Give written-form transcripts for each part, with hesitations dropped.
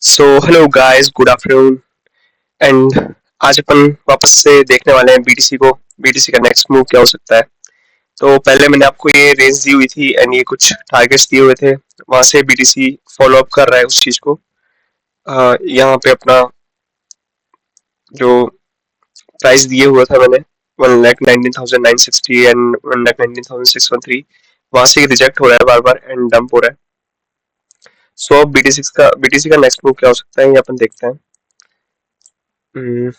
So hello guys, good afternoon. And आज अपन वापस से देखने वाले हैं बीटीसी को। बीटीसी का नेक्स्ट मूव क्या हो सकता है। तो पहले मैंने आपको ये रेंज दी हुई थी एंड ये कुछ टारगेट्स दिए हुए थे, वहां से बीटीसी फॉलो अप कर रहा है उस चीज को। यहाँ पे अपना जो प्राइस दिए हुआ था मैंने 1,19,960 एंड 1,19,613, वहां से रिजेक्ट हो रहा है बार बार एंड डंप हो रहा है। सो अब बीटीसी का नेक्स्ट मूव क्या हो सकता है ये अपन देखते हैं। हम्म,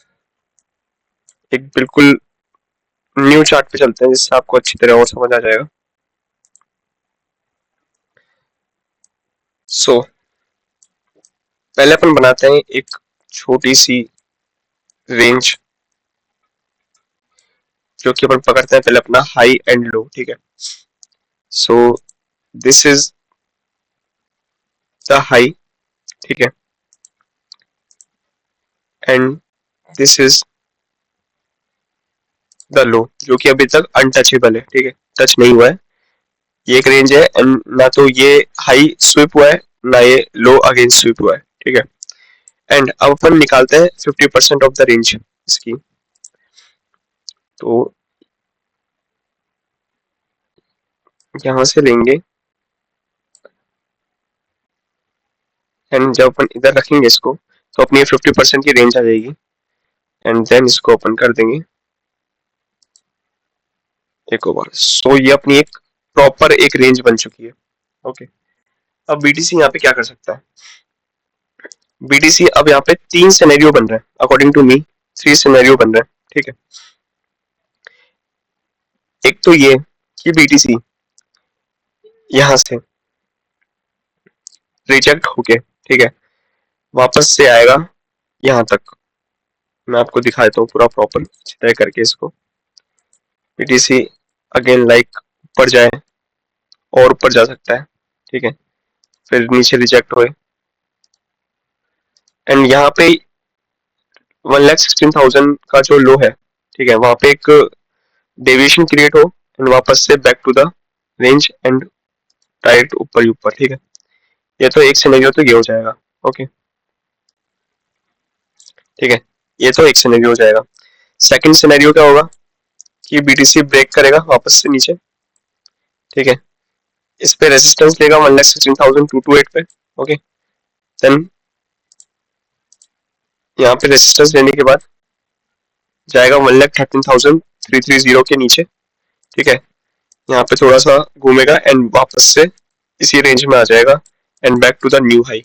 एक बिल्कुल न्यू चार्ट पे चलते हैं जिससे आपको अच्छी तरह और समझ आ जाएगा। सो पहले अपन बनाते हैं एक छोटी सी रेंज, जो कि अपन पकड़ते हैं पहले अपना हाई एंड लो। ठीक है। सो दिस इज द हाई। ठीक है। And this is the low, जो कि अभी तक अनटचेबल है। ठीक है, टच नहीं हुआ है। ये एक रेंज है एंड ना तो ये हाई स्विप हुआ है, ना ये लो अगेंस्ट स्विप हुआ है। ठीक है। एंड अब अपन निकालते हैं 50% ऑफ द रेंज इसकी। तो यहां से लेंगे एंड जब अपन इधर रखेंगे इसको, तो अपनी 50% की रेंज आ जाएगी। एंड देन इसको ओपन कर देंगे एक और बार। सो ये अपनी एक प्रॉपर एक रेंज बन चुकी है। ओके। अब बीटीसी यहाँ पे क्या कर सकता है। बीटीसी अब यहाँ पे तीन सिनेरियो बन रहे हैं, according to me three scenario बन रहे हैं। ठीक है। एक तो ये कि बीटीसी यहाँ से रिजेक्ट होके, ठीक है, वापस से आएगा यहाँ तक। मैं आपको दिखा देता हूँ पूरा प्रॉपर अच्छी तरह करके इसको। बीटीसी अगेन लाइक ऊपर जाए और ऊपर जा सकता है। ठीक है। फिर नीचे रिजेक्ट होए एंड यहाँ पे 1,16,000 का जो लो है, ठीक है, वहां पे एक डेविएशन क्रिएट हो एंड वापस से back to the range and direct ऊपर ही ऊपर। ठीक है। ये तो एक सिनेरियो तो ये हो जाएगा। ओके। ठीक है, ये तो एक सिनेरियो हो जाएगा। सेकंड सिनेरियो क्या होगा कि बीटीसी ब्रेक करेगा वापस से नीचे। ठीक है। इस पे रेजिस्टेंस लेगा 1,16,228 पे। ओके। देन यहाँ पे रेजिस्टेंस लेने के बाद जाएगा 1,13,330 के नीचे। ठीक है। यहाँ पे थोड़ा सा घूमेगा एंड वापस से इसी रेंज में आ जाएगा and back to the new high.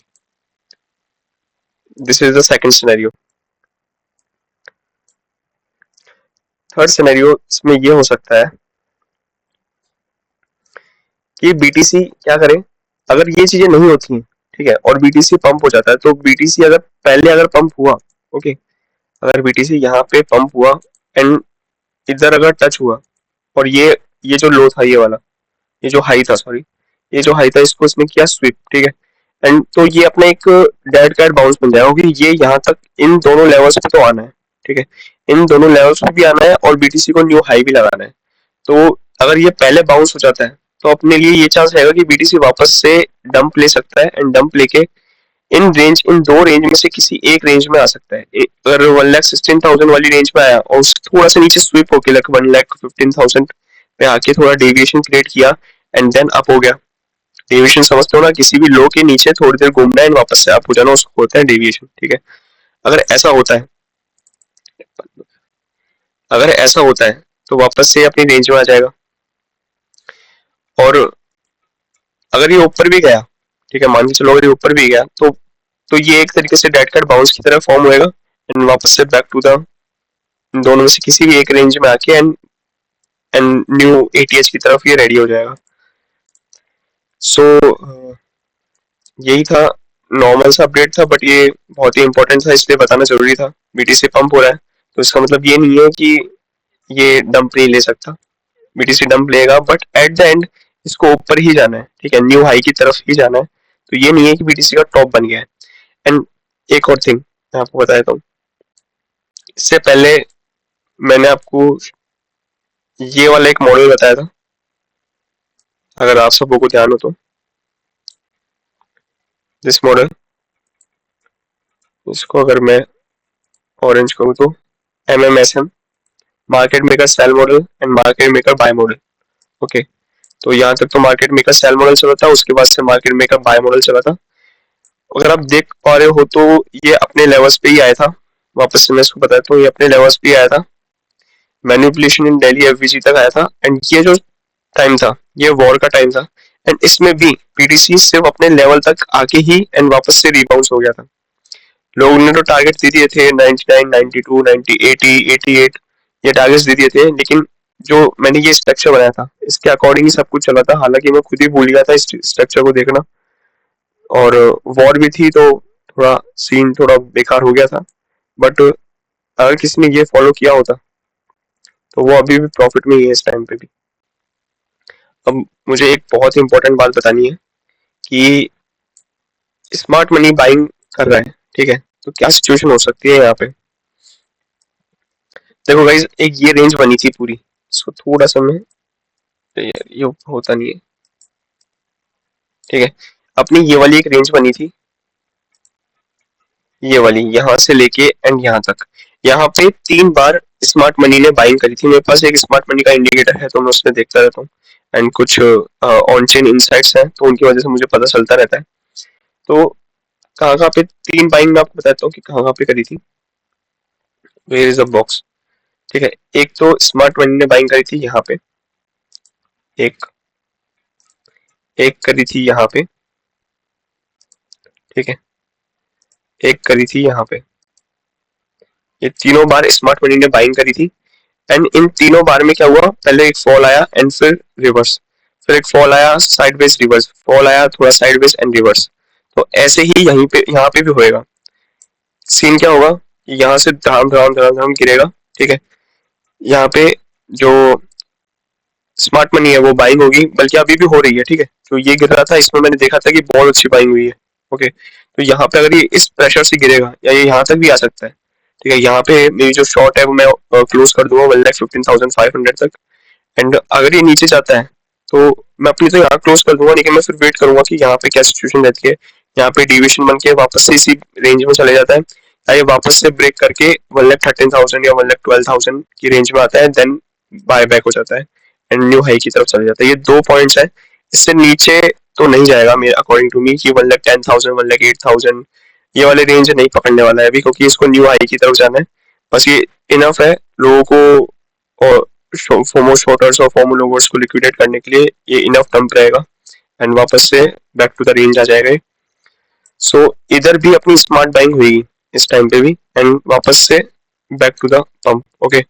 This is the second scenario. Third scenario इसमें ये हो सकता है कि बीटीसी क्या करे। अगर ये चीजें नहीं होती हैं, ठीक है, और बीटीसी पंप हो जाता है, तो बीटीसी अगर पहले अगर पंप हुआ, ओके, अगर बीटीसी यहाँ पे पंप हुआ एंड इधर अगर टच हुआ और ये जो लो था ये वाला, ये जो हाई था, सॉरी, ये जो हाई था, इसको इसने किया स्विप। ठीक है। एंड तो ये अपना एक डेड कैट बाउंस बन जाएगा क्योंकि ये यहाँ तक इन दोनों लेवल्स पे तो आना है। ठीक है। इन दोनों लेवल्स पे भी आना है और बीटीसी को न्यू हाई भी लगाना है। तो अगर ये पहले बाउंस हो जाता है तो अपने लिए ये चांस रहेगा कि बीटीसी वापस से डंप ले सकता है एंड डंप लेके इन दो रेंज में से किसी एक रेंज में आ सकता है। अगर 1,16,000 वाली रेंज में आया और थोड़ा सा नीचे स्विप होके लग 1,15,000 पे आके थोड़ा डेविएशन क्रिएट किया एंड देन अप हो गया। डेविएशन समझते हो ना, किसी भी लो के नीचे थोड़ी देर घूमना है वापस से अप हो जाना, उसको होता है डेविएशन। ठीक है। अगर ऐसा होता है, अगर ऐसा होता है तो वापस से अपनी रेंज में आ जाएगा। और अगर ये ऊपर भी गया, ठीक है, मान के चलो अगर ये ऊपर भी गया, तो ये एक तरीके से डेड कैट बाउंस की तरह फॉर्म होएगा एंड वापस से बैक टू द दोनों में से किसी भी एक रेंज में आके एंड न्यू एटीएच की तरफ ये रेडी हो जाएगा। सो यही था, नॉर्मल सा अपडेट था, बट ये बहुत ही इंपॉर्टेंट था इसलिए बताना जरूरी था। बीटीसी पंप हो रहा है तो इसका मतलब ये नहीं है कि ये डंप नहीं ले सकता। बीटीसी डंप लेगा बट एट द एंड इसको ऊपर ही जाना है। ठीक है, न्यू हाई की तरफ ही जाना है। तो ये नहीं है कि बीटीसी का टॉप बन गया है। एंड एक और थिंग मैं आपको बता देता हूँ। इससे पहले मैंने आपको ये वाला एक मॉडल बताया था, अगर आप सबको को ध्यान हो तो। दिस मॉडल, इसको अगर मैं ऑरेंज करूँ तो MMSM, market maker sell model and market maker buy model. Okay, तो यहाँ तक तो मार्केट मेकर सेल मॉडल चला था, उसके बाद से मार्केट मेकर बाय मॉडल चला था। अगर आप देख पा रहे हो तो ये अपने लेवल्स पे ही आया था। वापस से मैं इसको बताया तो ये अपने लेवल्स पे ही आया था, मैनिपुलेशन इन डेली एफवीजी तक आया था। एंड ये जो टाइम था ये वॉर का टाइम था, एंड इसमें भी पीटीसी सिर्फ अपने लेवल तक आके ही एंड वापस से रिबाउंस हो गया था। लोगों ने तो टारगेट दे दिए थे 99, 92, 90, 80, 88, ये टारगेट्स दे दिए थे, लेकिन जो मैंने ये स्ट्रक्चर बनाया था इसके अकॉर्डिंग ही सब कुछ चला था। हालांकि मैं खुद ही भूल गया था इस स्ट्रक्चर को देखना, और वॉर भी थी तो थोड़ा सीन थोड़ा बेकार हो गया था। बट अगर किसी ने ये फॉलो किया होता तो वो अभी भी प्रॉफिट में ही है इस टाइम पे भी। अब मुझे एक बहुत ही इंपॉर्टेंट बात बतानी है कि स्मार्ट मनी बाइंग कर रहा है, ठीक है, तो क्या सिचुएशन हो सकती है यहाँ पे। देखो गाइज, एक ये रेंज बनी थी पूरी, इसको थोड़ा सा मैं, ये होता नहीं है, ठीक है, अपनी ये वाली एक रेंज बनी थी, ये वाली यहाँ से लेके एंड यहाँ तक। यहाँ पे 3 बार स्मार्ट मनी ने बाइंग करी थी। मेरे पास एक स्मार्ट मनी का इंडिकेटर है तो मैं उसमें देखता रहता हूँ, एंड कुछ ऑन चेन इनसाइट्स हैं तो उनकी वजह से मुझे पता चलता रहता है। तो कहाँ कहाँ पे 3 बाइंग मैं आपको बताता हूँ कि कहाँ कहाँ पे करी थी। वेयर इज द बॉक्स, ठीक है। एक तो स्मार्ट मनी ने बाइंग करी थी यहाँ पे, एक एक करी थी यहाँ पे, ठीक है, एक करी थी यहाँ पे। ये तीनों बार स्मार्ट मनी ने बाइंग करी थी, एंड इन तीनों बार में क्या हुआ, पहले एक फॉल आया एंड फिर रिवर्स, फिर एक फॉल आया साइडवेज रिवर्स, फॉल आया थोड़ा साइडवेज एंड रिवर्स। तो ऐसे ही यहीं पे यहाँ पे भी होएगा। सीन क्या होगा, यहाँ से धड़ाम धड़ाम धड़ाम धड़ाम गिरेगा, ठीक है। यहाँ पे जो स्मार्ट मनी है वो बाइंग होगी, बल्कि अभी भी हो रही है, ठीक है। तो ये गिर रहा था, इसमें मैंने देखा था कि बहुत अच्छी बाइंग हुई है। ओके, तो यहाँ पे अगर ये इस प्रेशर से गिरेगा या ये यहाँ तक भी आ सकता है, ठीक है। यहाँ पे मेरी जो शॉर्ट है वो मैं क्लोज कर दूंगा 1,15,500 तक। एंड अगर ये नीचे जाता है तो मैं अपनी तो यहाँ क्लोज कर दूंगा, लेकिन मैं फिर वेट करूंगा कि यहाँ पे क्या सिचुएशन रहती है। यहाँ पे डिविएशन बन के वापस से इसी रेंज में चले जाता है, या ये वापस से ब्रेक करके 1,13,000 या 1,12,000 की रेंज में आता है, देन बाय बैक हो जाता है एंड न्यू हाई की तरफ चले जाता है। ये 2 पॉइंट्स है, इससे नीचे तो नहीं जाएगा मेरे अकॉर्डिंग टू मी, कि 1,10,000, 1,08,000 ये वाले रेंज नहीं पकड़ने वाला है अभी, क्योंकि इसको न्यू हाई की तरफ जाना है। बस ये इनफ है लोगों को, और फोमो शॉर्टर्स और फोमो लोगर्स को लिक्विडेट करने के लिए ये इनफ डंप रहेगा, एंड वापस से बैक टू द रेंज आ जाएगा। सो इधर भी अपनी स्मार्ट बाइंग हुई इस टाइम पे भी, एंड वापस से back to the pump. Okay,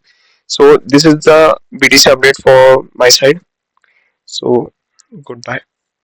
so this is the BTC update for my side. So good bye.